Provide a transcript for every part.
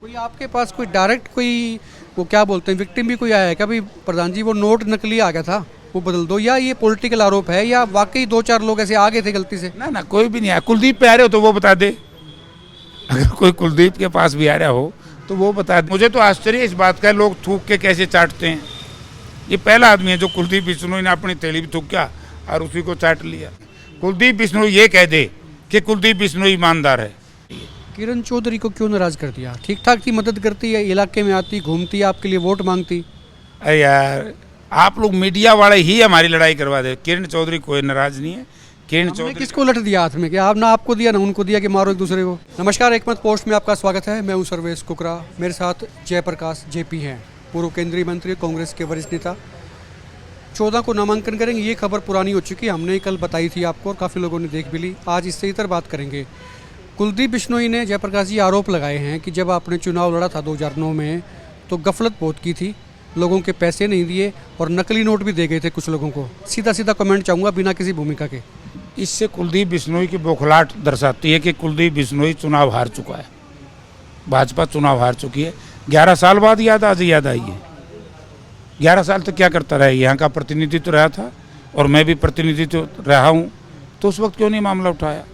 कोई आपके पास कोई डायरेक्ट कोई वो क्या बोलते हैं विक्टिम भी कोई आया है क्या? भाई प्रधान जी वो नोट नकली आ गया था, वो बदल दो, या ये पॉलिटिकल आरोप है या वाकई दो चार लोग ऐसे आ गए थे गलती से? ना कोई भी नहीं आया। कुलदीप पे आ रहे हो तो वो बता दे। अगर कोई कुलदीप के पास भी आ रहा हो तो वो बता दे। मुझे तो आश्चर्य इस बात का है, लोग थूक के कैसे चाटते हैं। ये पहला आदमी है जो कुलदीप बिश्नोई ने अपनी थैली भी थूका और उसी को चाट लिया। कुलदीप बिश्नोई ये कह दे कि कुलदीप बिश्नोई ईमानदार है। किरण चौधरी को क्यों नाराज कर दिया? ठीक ठाक थी, मदद करती है, इलाके में आती, घूमती, आपके लिए वोट मांगती। अरे यार, आप लोग मीडिया वाले ही हमारी लड़ाई करवा दे। किरण चौधरी कोई नाराज नहीं है। किरण हमने चौधरी किसको लट दिया हाथ में? क्या आप ना आपको दिया ना उनको दिया कि मारो एक दूसरे को? नमस्कार, एकमत पोस्ट में आपका स्वागत है। मैं हूं सर्वेश कुकरा। मेरे साथ जयप्रकाश जेपी हैं, पूर्व केंद्रीय मंत्री, कांग्रेस के वरिष्ठ नेता। 14 को नामांकन करेंगे, ये खबर पुरानी हो चुकी है, हमने कल बताई थी आपको और काफ़ी लोगों ने देख भी ली। आज इससे इतर बात करेंगे। कुलदीप बिश्नोई ने जयप्रकाश जी आरोप लगाए हैं कि जब आपने चुनाव लड़ा था 2009 में तो गफलत बहुत की थी, लोगों के पैसे नहीं दिए और नकली नोट भी दे गए थे कुछ लोगों को। सीधा सीधा कमेंट चाहूँगा बिना किसी भूमिका के। इससे कुलदीप बिश्नोई की बौखलाहट दर्शाती है कि कुलदीप बिश्नोई चुनाव हार चुका है। भाजपा चुनाव हार चुकी है। 11 साल बाद याद आई है। 11 साल तक क्या करता रहा? यहाँ का प्रतिनिधित्व रहा था और मैं भी प्रतिनिधित्व रहा हूँ, तो उस वक्त क्यों नहीं मामला उठाया?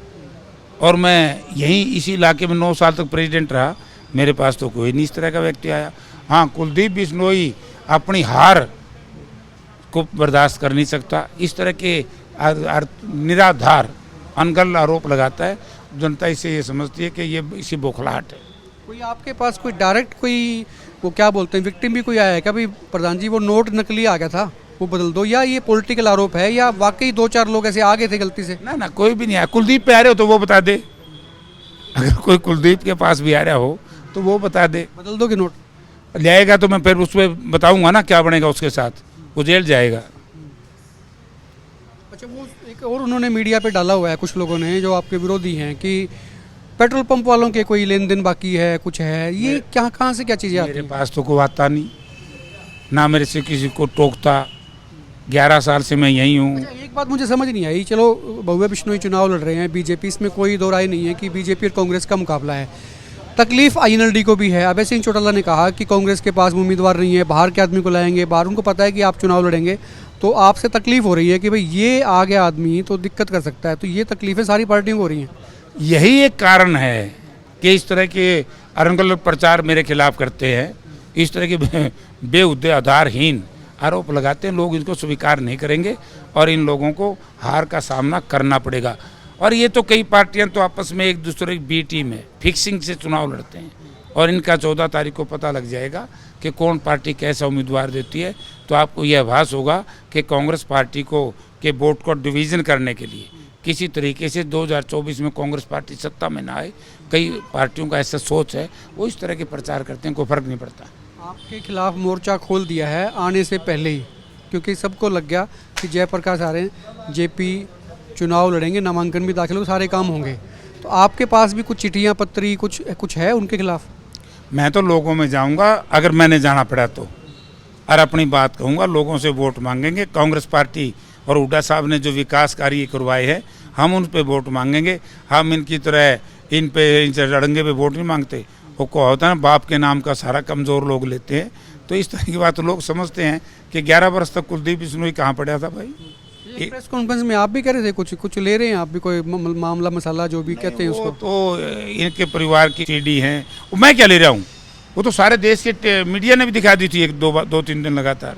और मैं यहीं इसी इलाके में 9 साल तक प्रेसिडेंट रहा, मेरे पास तो कोई नहीं इस तरह का व्यक्ति आया। हाँ, कुलदीप बिश्नोई अपनी हार को बर्दाश्त कर नहीं सकता। इस तरह के निराधार अनगढ़ आरोप लगाता है। जनता इसे ये समझती है कि ये इसी बौखलाहट है। कोई आपके पास कोई डायरेक्ट कोई वो क्या बोलते हैं विक्टिम भी कोई आया है क्या? भाई प्रधान जी वो नोट नकली आ गया था, वो बदल दो, या ये पॉलिटिकल आरोप है या वाकई दो चार लोग ऐसे आ गए थे गलती से? ना कोई भी नहीं आया। कुलदीप पे आ रहे हो तो वो बता दे। अगर कोई कुलदीप के पास भी आ रहा हो तो वो बता दे। बदल दो कि नोट जाएगा तो मैं फिर उस पर बताऊंगा ना क्या बनेगा उसके साथ। वो जेल जाएगा। अच्छा, वो एक और उन्होंने मीडिया पे डाला हुआ है कुछ लोगों ने जो आपके विरोधी हैं कि पेट्रोल पंप वालों के कोई लेन देन बाकी है, कुछ है। ये क्या, कहाँ से क्या चीज़ें आती मेरे हैं? पास तो कोई आता नहीं, ना मेरे से किसी को टोकता। 11 साल से मैं यहीं हूँ। अच्छा, एक बात मुझे समझ नहीं आई। चलो भव्य बिश्नोई चुनाव लड़ रहे हैं बीजेपी, इसमें कोई दो राय नहीं है कि बीजेपी और कांग्रेस का मुकाबला है। तकलीफ आईएनएलडी को भी है। अभय सिंह चौटाला ने कहा कि कांग्रेस के पास उम्मीदवार नहीं है, बाहर के आदमी को लाएंगे। बाहर उनको पता है कि आप चुनाव लड़ेंगे, तो आपसे तकलीफ हो रही है कि भाई ये आ गया आदमी तो दिक्कत कर सकता है। तो ये तकलीफें सारी पार्टियों को हो रही हैं। यही एक कारण है कि इस तरह के अरंगल प्रचार मेरे खिलाफ करते हैं। इस तरह के बेहुद्दे आधारहीन आरोप लगाते हैं। लोग इनको स्वीकार नहीं करेंगे और इन लोगों को हार का सामना करना पड़ेगा। और ये तो कई पार्टियां तो आपस में एक दूसरे की बी टीम है, फिक्सिंग से चुनाव लड़ते हैं। और इनका 14 तारीख को पता लग जाएगा कि कौन पार्टी कैसा उम्मीदवार देती है। तो आपको यह आभास होगा कि कांग्रेस पार्टी को के वोट को डिवीज़न करने के लिए किसी तरीके से 2024 में कांग्रेस पार्टी सत्ता में ना आए। कई पार्टियों का ऐसा सोच है, वो इस तरह के प्रचार करते हैं, कोई फर्क नहीं पड़ता। आपके खिलाफ मोर्चा खोल दिया है आने से पहले ही, क्योंकि सबको लग गया कि जयप्रकाश आ रहे हैं, जेपी चुनाव लड़ेंगे, नामांकन भी दाखिल हो, सारे काम होंगे। तो आपके पास भी कुछ चिट्ठियाँ पत्री कुछ है उनके खिलाफ? मैं तो लोगों में जाऊंगा अगर मैंने जाना पड़ा तो, और अपनी बात कहूंगा। लोगों से वोट मांगेंगे। कांग्रेस पार्टी और हुड्डा साहब ने जो विकास कार्य करवाए हैं, हम उन पे वोट मांगेंगे। हम इनकी तरह इनसे लड़ेंगे पे वोट नहीं मांगते। वो को होता है ना, बाप के नाम का सारा कमज़ोर लोग लेते हैं। तो इस तरह की बात लोग समझते हैं कि 11 वर्ष तक कुलदीप बिश्नोई कहाँ पड़ा था भाई। प्रेस कॉन्फ्रेंस में आप भी कह रहे थे कुछ ले रहे हैं आप भी, कोई मामला मसाला जो भी कहते हैं उसको। तो इनके परिवार की सीडी हैं, मैं क्या ले रहा हूँ? वो तो सारे देश के मीडिया ने भी दिखा दी थी 2-3 दिन लगातार।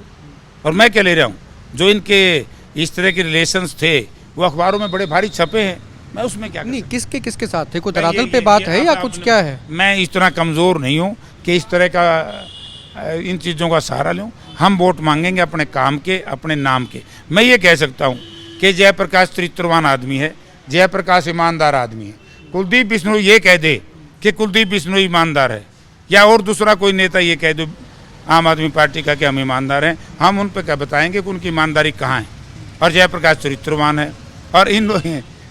और मैं क्या ले रहा हूँ? जो इनके इस तरह के रिलेशंस थे वो अखबारों में बड़े भारी छपे हैं। मैं उसमें क्या नहीं, किसके साथ थे? कोई धरातल पे बात है या कुछ क्या है? मैं इस तरह कमज़ोर नहीं हूँ कि इस तरह का इन चीज़ों का सहारा लूँ। हम वोट मांगेंगे अपने काम के, अपने नाम के। मैं ये कह सकता हूँ कि जयप्रकाश चरित्रवान आदमी है, जयप्रकाश ईमानदार आदमी है। कुलदीप बिश्नोई ये कह दे कि कुलदीप बिश्नोई ईमानदार है, या और दूसरा कोई नेता ये कह दे आम आदमी पार्टी का कि हम ईमानदार हैं, हम उन पर क्या बताएंगे कि उनकी ईमानदारी कहाँ है। और जयप्रकाश चरित्रवान है। और इन लोग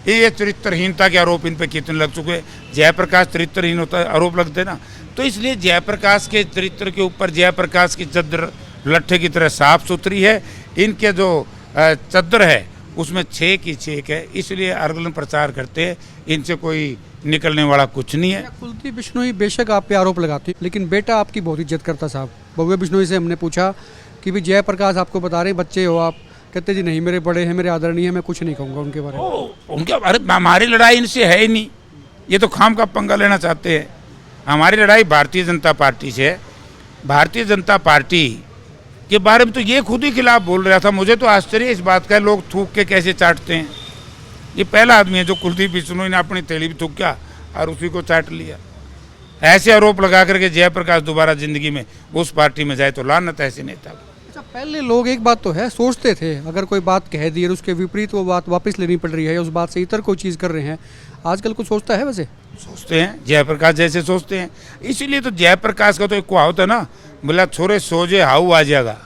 ये चरित्रहीनता के आरोप इन पे कितने लग चुके हैं। जयप्रकाश चरित्रहीन होता आरोप लगते ना, तो इसलिए जयप्रकाश के चरित्र के ऊपर जयप्रकाश की चद्दर लट्ठे की तरह साफ सुथरी है। इनके जो चद्दर है उसमें 6 की 6 है, इसलिए अर्गलन प्रचार करते हैं। इनसे कोई निकलने वाला कुछ नहीं है। कुलदीप बिश्नोई बेशक आप पे आरोप लगाती है, लेकिन बेटा आपकी बहुत इज्जत करता साहब। भव्य बिश्नोई से हमने पूछा कि भी जयप्रकाश आपको बता रहे हैं बच्चे हो आप, कहते जी नहीं मेरे बड़े हैं, मेरे आदरणीय है, मैं कुछ नहीं कहूँगा उनके बारे में। उनके अरे हमारी लड़ाई इनसे है ही नहीं, ये तो खाम का पंगा लेना चाहते हैं। हमारी लड़ाई भारतीय जनता पार्टी से है। भारतीय जनता पार्टी के बारे में तो ये खुद ही खिलाफ बोल रहा था। मुझे तो आश्चर्य इस बात का है, लोग थूक के कैसे चाटते हैं। ये पहला आदमी है जो कुलदीप बिश्नोई ने अपनी तेली भी थूका और उसी को चाट लिया। ऐसे आरोप लगा करके जयप्रकाश दोबारा जिंदगी में उस पार्टी में जाए तो लानत ऐसे नेता को। अच्छा, पहले लोग एक बात तो है सोचते थे अगर कोई बात कह दी और उसके विपरीत वो बात वापस लेनी पड़ रही है या उस बात से इतर कोई चीज़ कर रहे हैं, आजकल कुछ सोचता है वैसे? सोचते हैं जयप्रकाश जैसे सोचते हैं। इसीलिए तो जयप्रकाश का तो एक कहावत है ना, बोला छोरे सोजे हाउ आ जाएगा,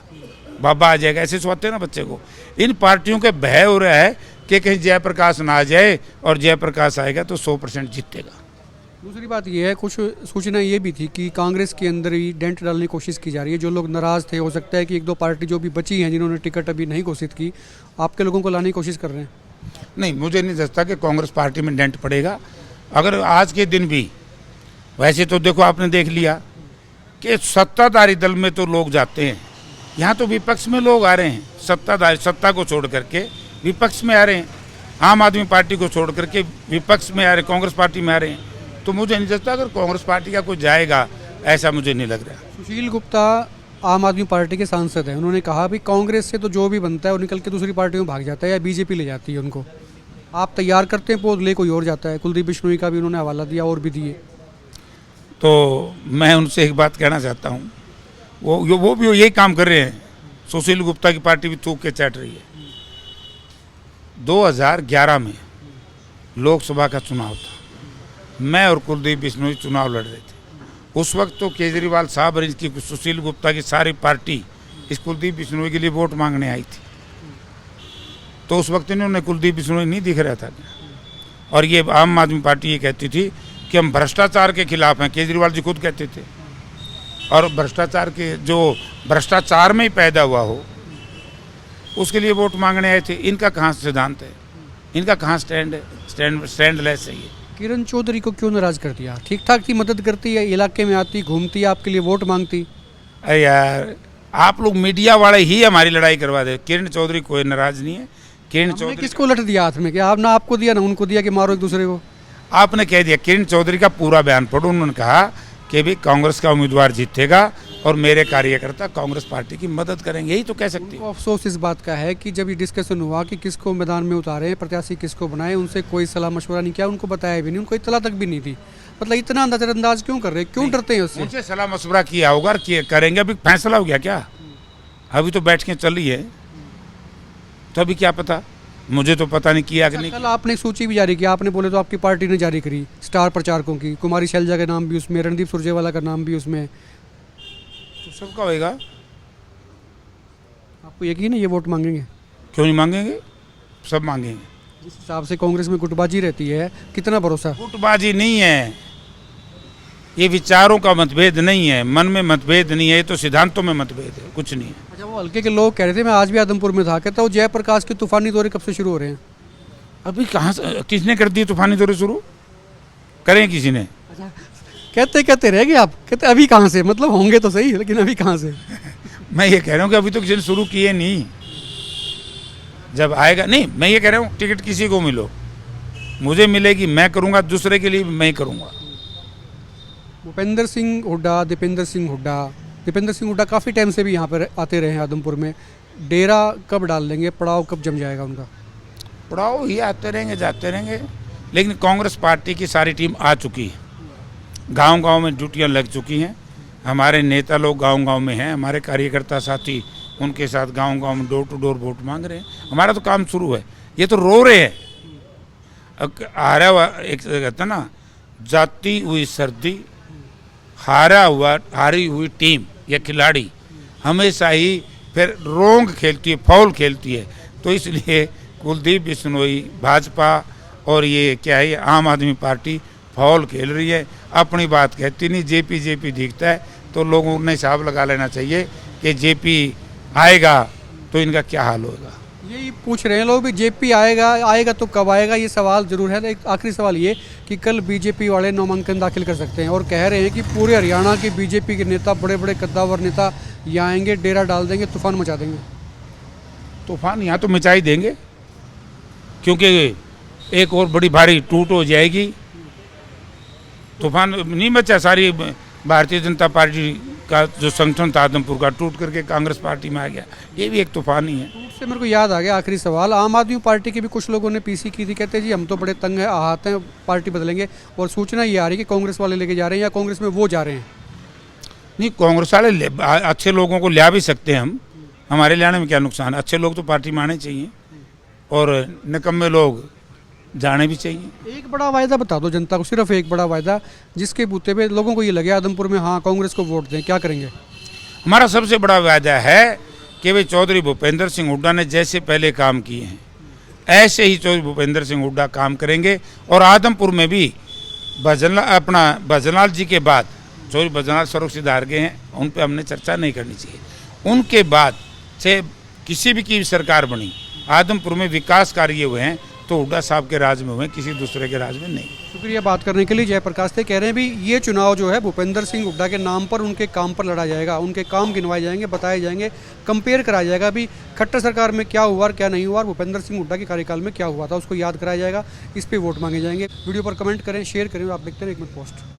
बाबा आ जाएगा, ऐसे सोचते हैं ना बच्चे को। इन पार्टियों के भय हो रहा है कि कहीं जयप्रकाश ना आ जाए, और जयप्रकाश आएगा तो 100% जीतेगा। दूसरी बात ये है, कुछ सूचना ये भी थी कि कांग्रेस के अंदर ही डेंट डालने की कोशिश की जा रही है। जो लोग नाराज़ थे, हो सकता है कि 1-2 पार्टी जो भी बची हैं जिन्होंने टिकट अभी नहीं घोषित की, आपके लोगों को लाने की कोशिश कर रहे हैं। नहीं, मुझे नहीं लगता कि कांग्रेस पार्टी में डेंट पड़ेगा। अगर आज के दिन भी, वैसे तो देखो आपने देख लिया कि सत्ताधारी दल में तो लोग जाते हैं, यहाँ तो विपक्ष में लोग आ रहे हैं। सत्ताधारी सत्ता को छोड़ करके विपक्ष में आ रहे हैं, आम आदमी पार्टी को छोड़ करके विपक्ष में आ रहे, कांग्रेस पार्टी में आ रहे हैं। तो मुझे नहीं लगता अगर कांग्रेस पार्टी का कोई जाएगा, ऐसा मुझे नहीं लग रहा। सुशील गुप्ता आम आदमी पार्टी के सांसद हैं, उन्होंने कहा भी कांग्रेस से तो जो भी बनता है वो निकल के दूसरी पार्टियों में भाग जाता है या बीजेपी ले जाती है उनको। आप तैयार करते हैं पोल, ले कोई और जाता है। कुलदीप बिश्नोई का भी उन्होंने हवाला दिया और भी दिए। तो मैं उनसे एक बात कहना चाहता हूँ, वो भी यही काम कर रहे हैं। सुशील गुप्ता की पार्टी भी थूक के चाट रही है। 2011 में लोकसभा का चुनाव था, मैं और कुलदीप बिश्नोई चुनाव लड़ रहे थे। उस वक्त तो केजरीवाल साहब और इसकी सुशील गुप्ता की सारी पार्टी इस कुलदीप बिश्नोई के लिए वोट मांगने आई थी। तो उस वक्त इन्होंने कुलदीप बिश्नोई नहीं दिख रहा था। और ये आम आदमी पार्टी ये कहती थी कि हम भ्रष्टाचार के खिलाफ हैं, केजरीवाल जी खुद कहते थे। और भ्रष्टाचार के जो भ्रष्टाचार में ही पैदा हुआ हो उसके लिए वोट मांगने आए थे। इनका कहाँ सिद्धांत है, इनका कहाँ स्टैंड है? स्टैंडलेस है ये। किरण चौधरी को क्यों नाराज कर दिया? ठीक ठाक थी, मदद करती है, इलाके में आती, घूमती, आपके लिए वोट मांगती। अरे यार, आप लोग मीडिया वाले ही हमारी लड़ाई करवा दे। किरण चौधरी कोई नाराज नहीं है। किरण चौधरी किसको लट दिया हाथ में? क्या आप ना आपको दिया ना उनको दिया कि मारो एक दूसरे को? आपने कह दिया। किरण चौधरी का पूरा बयान पढ़ो। उन्होंने कहा कि भी कांग्रेस का उम्मीदवार जीतेगा और मेरे कार्यकर्ता कांग्रेस पार्टी की मदद करेंगे, यही तो कह सकती है। अफसोस इस बात का है कि जब ये डिस्कशन हुआ कि किसको मैदान में उतारें, प्रत्याशी किसको बनाए, उनसे कोई सलाह मशवरा नहीं किया, उनको बताया भी नहीं, उनको इत्तला तक भी नहीं थी। मतलब इतना नजरअंदाज क्यों कर रहे हैं, क्यों डरते हैं उससे? उनसे सलाह मशवरा किया होगा और करेंगे। अभी फैसला हो गया क्या? अभी तो बैठ के चल रही है, तो अभी क्या पता, मुझे तो पता नहीं किया कि नहीं। कल आपने सूची भी जारी की, आपने बोले तो आपकी पार्टी ने जारी करी स्टार प्रचारकों की, कुमारी शैलजा का नाम भी उसमें, रणदीप सुरजेवाला का नाम भी उसमें। तो सबका होएगा। आपको यकीन है ये वोट मांगेंगे? क्यों नहीं मांगेंगे, सब मांगेंगे। जिस हिसाब से कांग्रेस में गुटबाजी रहती है, कितना भरोसा? गुटबाजी नहीं है, ये विचारों का मतभेद नहीं है, मन में मतभेद नहीं है, ये तो सिद्धांतों में मतभेद है, कुछ नहीं है। अच्छा, वो हल्के के लोग कह रहे थे, मैं आज भी आदमपुर में था, कहता वो जयप्रकाश के तूफानी दौरे कब से शुरू हो रहे हैं? अभी कहाँ से, किसने कर दी तूफानी दौरे शुरू? करें किसी ने? कहते कहते रह गए आप, कहते अभी कहाँ से, मतलब होंगे तो सही लेकिन अभी कहाँ से? मैं ये कह रहा हूँ कि अभी तो किसी ने शुरू किए नहीं, जब आएगा। नहीं, मैं ये कह रहा हूँ टिकट किसी को मिलो, मुझे मिलेगी मैं करूँगा, दूसरे के लिए मैं करूँगा। भूपेंद्र सिंह हुड्डा, दीपेंद्र सिंह हुड्डा काफ़ी टाइम से भी यहाँ पर आते रहे हैं आदमपुर में। डेरा कब डाल लेंगे, पड़ाव कब जम जाएगा उनका? पड़ाव ही आते रहेंगे जाते रहेंगे, लेकिन कांग्रेस पार्टी की सारी टीम आ चुकी है, गांव-गांव में ड्यूटियां लग चुकी हैं। हमारे नेता लोग गांव-गांव में हैं, हमारे कार्यकर्ता साथी उनके साथ गांव-गांव में डोर टू डोर वोट मांग रहे हैं। हमारा तो काम शुरू है, ये तो रो रहे हैं। हारा हुआ एक कहता ना, जाती हुई सर्दी, हारी हुई टीम या खिलाड़ी हमेशा ही फिर रोंग खेलती है, फाउल खेलती है। तो इसलिए कुलदीप बिश्नोई, भाजपा और ये क्या है, आम आदमी पार्टी फाउल खेल रही है, अपनी बात कहती नहीं। जेपी दिखता है तो लोगों ने हिसाब लगा लेना चाहिए कि जेपी आएगा तो इनका क्या हाल होगा। यही पूछ रहे हैं लोग भी जेपी आएगा तो कब आएगा, ये सवाल जरूर है। एक आखिरी सवाल ये कि कल बीजेपी वाले नामांकन दाखिल कर सकते हैं और कह रहे हैं कि पूरे हरियाणा के बीजेपी के नेता, बड़े बड़े कद्दावर नेता यहाँ आएंगे, डेरा डाल देंगे, तूफान मचा देंगे। तूफान यहाँ तो मचा ही देंगे, क्योंकि एक और बड़ी भारी टूट हो जाएगी। तूफान नहीं मचा, सारी भारतीय जनता पार्टी का जो संगठन था आदमपुर का टूट करके कांग्रेस पार्टी में आ गया, ये भी एक तूफान ही है। उससे मेरे को याद आ गया आखिरी सवाल, आम आदमी पार्टी के भी कुछ लोगों ने पीसी की थी, कहते जी हम तो बड़े तंग हैं, आहत हैं, पार्टी बदलेंगे, और सूचना ये आ रही है कि कांग्रेस वाले लेके जा रहे हैं या कांग्रेस में वो जा रहे हैं। नहीं, कांग्रेस वाले अच्छे लोगों को ला भी सकते हैं हम, हमारे लाने में क्या नुकसान है। अच्छे लोग तो पार्टी में आने चाहिए और निकम्मे लोग जाने भी चाहिए। एक बड़ा वायदा बता दो जनता को, सिर्फ एक बड़ा वायदा जिसके बूते पे लोगों को ये लगे आदमपुर में हाँ कांग्रेस को वोट दें, क्या करेंगे? हमारा सबसे बड़ा वायदा है कि भाई चौधरी भूपेंद्र सिंह हुड्डा ने जैसे पहले काम किए हैं ऐसे ही चौधरी भूपेंद्र सिंह हुड्डा काम करेंगे। और आदमपुर में भी भजनलाल जी के बाद, चौधरी भजनलाल सर्वसिद्ध हार गए हैं, उन पर हमने चर्चा नहीं करनी चाहिए। उनके बाद से किसी भी की सरकार बनी, आदमपुर में विकास कार्य हुए हैं तो हुड्डा साहब के राज में हुए, किसी दूसरे के राज में नहीं। शुक्रिया बात करने के लिए। जयप्रकाश थे, कह रहे हैं भी ये चुनाव जो है भूपेंद्र सिंह हुड्डा के नाम पर, उनके काम पर लड़ा जाएगा, उनके काम गिनवाए जाएंगे, बताए जाएंगे, कंपेयर कराया जाएगा भी खट्टर सरकार में क्या हुआ और क्या नहीं हुआ और भूपेंद्र सिंह हुड्डा के कार्यकाल में क्या हुआ था, उसको याद कराया जाएगा, इस पर वोट मांगे जाएंगे। वीडियो पर कमेंट करें, शेयर करें और आप देखते हैं एक मिनट पोस्ट।